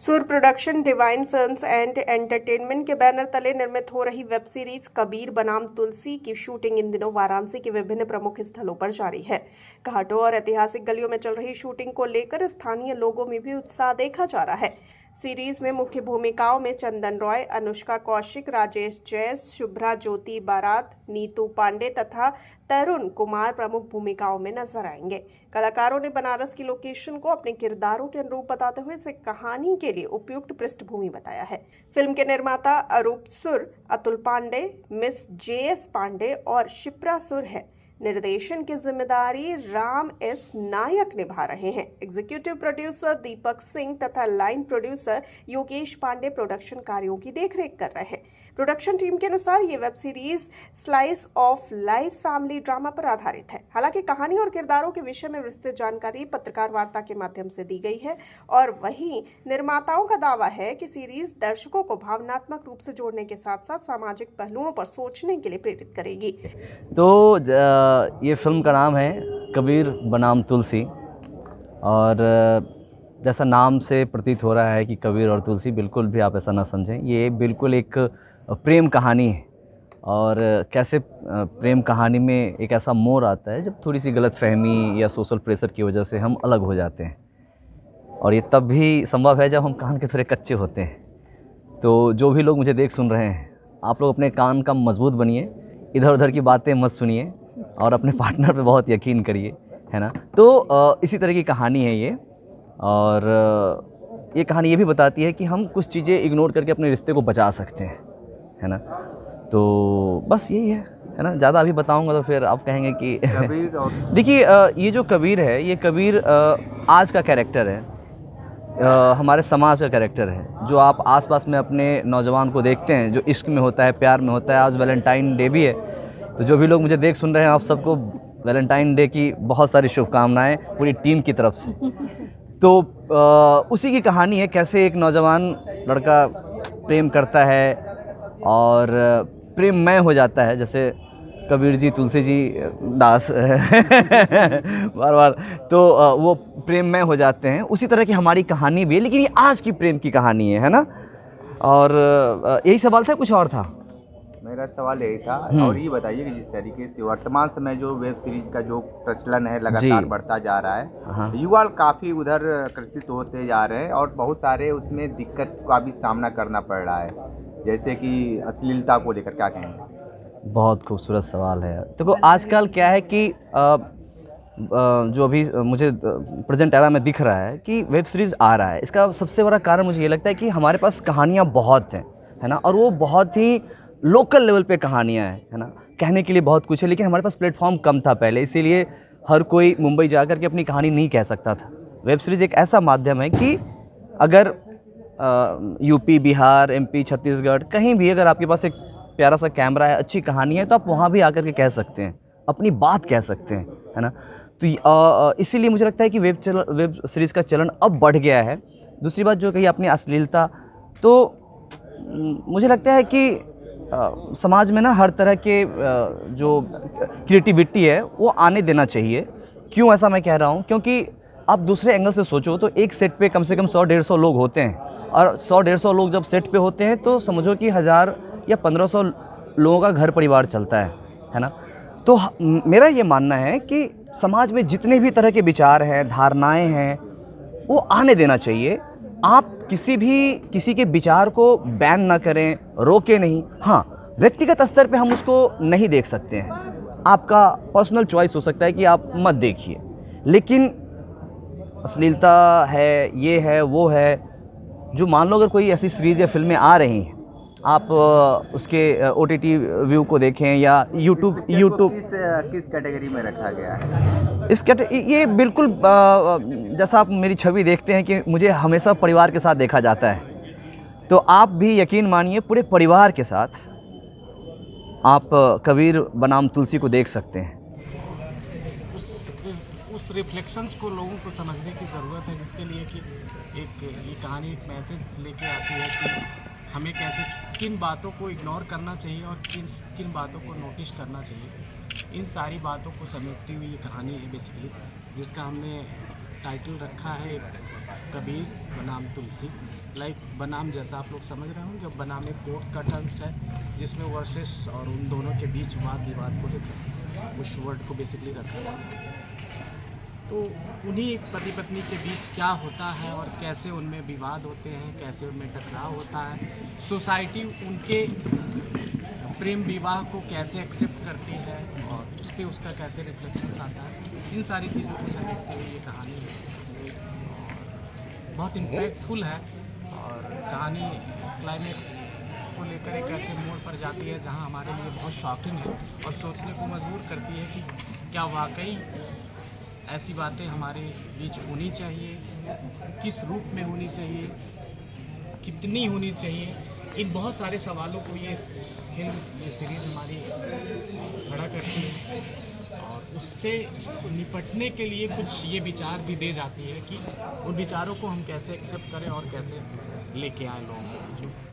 सूर production divine films and entertainment के banner तले निर्मित हो रही वेब सीरीज कबीर बनाम तुलसी की शूटिंग इन दिनों वाराणसी के विभिन्न प्रमुख स्थलों पर जारी है। घाटों और ऐतिहासिक गलियों में चल रही शूटिंग को लेकर स्थानीय लोगों में भी उत्साह देखा जा रहा है। सीरीज में मुख्य भूमिकाओं में चंदन रॉय, अनुष्का कौशिक, राजेश जैस, शुभ्रा ज्योति बारात, नीतू पांडे तथा तरुण कुमार प्रमुख भूमिकाओं में नजर आएंगे। कलाकारों ने बनारस की लोकेशन को अपने किरदारों के अनुरूप बताते हुए इसे कहानी के लिए उपयुक्त पृष्ठभूमि बताया है। फिल्म के निर्माता अरूप सुर, अतुल पांडे, मिस JS पांडे और शिप्रा सुर है। निर्देशन की जिम्मेदारी राम एस नायक निभा रहे हैं। एग्जीक्यूटिव प्रोड्यूसर दीपक सिंह तथा line producer Yogesh Pandey production कार्यों की देखरेख कर रहे हैं। प्रोडक्शन टीम के अनुसार ये web series slice of life family drama पर आधारित है। हालांकि कहानी और किरदारों के विषय में विस्तृत जानकारी पत्रकार वार्ता के माध्यम से दी गई है और वहीं निर्माताओं का दावा है कि सीरीज दर्शकों को भावनात्मक रूप से जोड़ने के साथ साथ सामाजिक पहलुओं पर सोचने के लिए प्रेरित करेगी। तो ये फ़िल्म का नाम है कबीर बनाम तुलसी और जैसा नाम से प्रतीत हो रहा है कि कबीर और तुलसी, बिल्कुल भी आप ऐसा ना समझें। ये बिल्कुल एक प्रेम कहानी है और कैसे प्रेम कहानी में एक ऐसा मोड़ आता है जब थोड़ी सी गलतफहमी या सोशल प्रेशर की वजह से हम अलग हो जाते हैं, और ये तब भी संभव है जब हम कान के थोड़े कच्चे होते हैं। तो जो भी लोग मुझे देख सुन रहे हैं, आप लोग अपने कान का मजबूत बनिए, इधर उधर की बातें मत सुनिए और अपने पार्टनर पे बहुत यकीन करिए, है ना। तो इसी तरह की कहानी है ये, और ये कहानी ये भी बताती है कि हम कुछ चीज़ें इग्नोर करके अपने रिश्ते को बचा सकते हैं, है ना। तो बस यही है ना। ज़्यादा अभी बताऊंगा तो फिर आप कहेंगे कि कबीर और देखिए, ये जो कबीर है, ये कबीर आज का कैरेक्टर है, हमारे समाज का कैरेक्टर है, जो आप आसपास में अपने नौजवान को देखते हैं, जो इश्क में होता है, प्यार में होता है। आज वैलेंटाइन डे भी है, तो जो भी लोग मुझे देख सुन रहे हैं, आप सबको वैलेंटाइन डे की बहुत सारी शुभकामनाएं पूरी टीम की तरफ से। तो उसी की कहानी है, कैसे एक नौजवान लड़का प्रेम करता है और प्रेममय हो जाता है, जैसे कबीर जी तुलसी जी दास बार बार, तो वो प्रेममय हो जाते हैं। उसी तरह की हमारी कहानी भी है, लेकिन ये आज की प्रेम की कहानी है ना। और यही सवाल था, कुछ और था? मेरा सवाल यही था। और ये बताइए कि जिस तरीके से वर्तमान समय जो वेब सीरीज का जो प्रचलन है लगातार बढ़ता जा रहा है, हाँ। युवा काफ़ी उधर आकर्षित होते जा रहे हैं और बहुत सारे उसमें दिक्कत का भी सामना करना पड़ रहा है, जैसे कि अश्लीलता को लेकर, क्या कहेंगे? बहुत खूबसूरत सवाल है। देखो, आजकल क्या है कि जो अभी मुझे प्रेजेंट एरा में दिख रहा है कि वेब सीरीज़ आ रहा है, इसका सबसे बड़ा कारण मुझे ये लगता है कि हमारे पास कहानियाँ बहुत हैं, है ना, और वो बहुत ही लोकल लेवल पे कहानियाँ हैं, है ना। कहने के लिए बहुत कुछ है, लेकिन हमारे पास प्लेटफॉर्म कम था पहले, इसीलिए हर कोई मुंबई जाकर के अपनी कहानी नहीं कह सकता था। वेब सीरीज़ एक ऐसा माध्यम है कि अगर यूपी, बिहार, MP, छत्तीसगढ़, कहीं भी अगर आपके पास एक प्यारा सा कैमरा है, अच्छी कहानी है, तो आप वहाँ भी आकर के कह सकते हैं, अपनी बात कह सकते हैं, है ना। तो इसीलिए मुझे लगता है कि वेब सीरीज़ का चलन अब बढ़ गया है। दूसरी बात जो कही आपने, अश्लीलता, तो मुझे लगता है कि समाज में ना हर तरह के जो क्रिएटिविटी है वो आने देना चाहिए। क्यों ऐसा मैं कह रहा हूँ? क्योंकि आप दूसरे एंगल से सोचो तो एक सेट पे कम से कम 100-150 लोग होते हैं, और 100-150 लोग जब सेट पे होते हैं तो समझो कि 1000 या 1500 लोगों का घर परिवार चलता है ना। तो मेरा ये मानना है कि समाज में जितने भी तरह के विचार हैं, धारणाएं हैं, वो आने देना चाहिए। आप किसी के विचार को बैन ना करें, रोके नहीं। हाँ, व्यक्तिगत स्तर पे हम उसको नहीं देख सकते हैं, आपका पर्सनल चॉइस हो सकता है कि आप मत देखिए, लेकिन अश्लीलता है, ये है, वो है, जो मान लो अगर कोई ऐसी सीरीज़ या फिल्में आ रही हैं, आप उसके OTT व्यू को देखें या यूट्यूब किस कैटेगरी में रखा गया है? ये बिल्कुल जैसा आप मेरी छवि देखते हैं कि मुझे हमेशा परिवार के साथ देखा जाता है, तो आप भी यकीन मानिए पूरे परिवार के साथ आप कबीर बनाम तुलसी को देख सकते हैं। उस रिफ्लेक्शंस को लोगों को समझने की ज़रूरत है, जिसके लिए कि ये कहानी एक मैसेज लेके आती है कि हमें कैसे किन बातों को इग्नोर करना चाहिए और किन बातों को नोटिस करना चाहिए। इन सारी बातों को समेटती हुई ये कहानी है बेसिकली, जिसका हमने टाइटल रखा है कबीर बनाम तुलसी, लाइक बनाम जैसा आप लोग समझ रहे होंगे, बनाम एक कोर्ट का टर्म्स है जिसमें वर्सेस और उन दोनों के बीच वाद विवाद को लेकर उस वर्ड को बेसिकली रखा गया है। तो उन्हीं पति पत्नी के बीच क्या होता है और कैसे उनमें विवाद होते हैं, कैसे उनमें टकराव होता है, सोसाइटी उनके प्रेम विवाह को कैसे एक्सेप्ट करती है और उस पर उसका कैसे रिफ्लेक्शन आता है, इन सारी चीज़ों को समझते हुए ये कहानी है। और बहुत इम्पैक्टफुल है और कहानी क्लाइमेक्स को लेकर एक ऐसे मोड़ पर जाती है जहां हमारे लिए बहुत शॉकिंग है और सोचने को मजबूर करती है कि क्या वाकई ऐसी बातें हमारे बीच होनी चाहिए, किस रूप में होनी चाहिए, कितनी होनी चाहिए। इन बहुत सारे सवालों को ये फिल्म, ये सीरीज़ हमारी खड़ा करती है और उससे निपटने के लिए कुछ ये विचार भी दे जाती है कि उन विचारों को हम कैसे एक्सेप्ट करें और कैसे लेके आए लोगों के बीच में।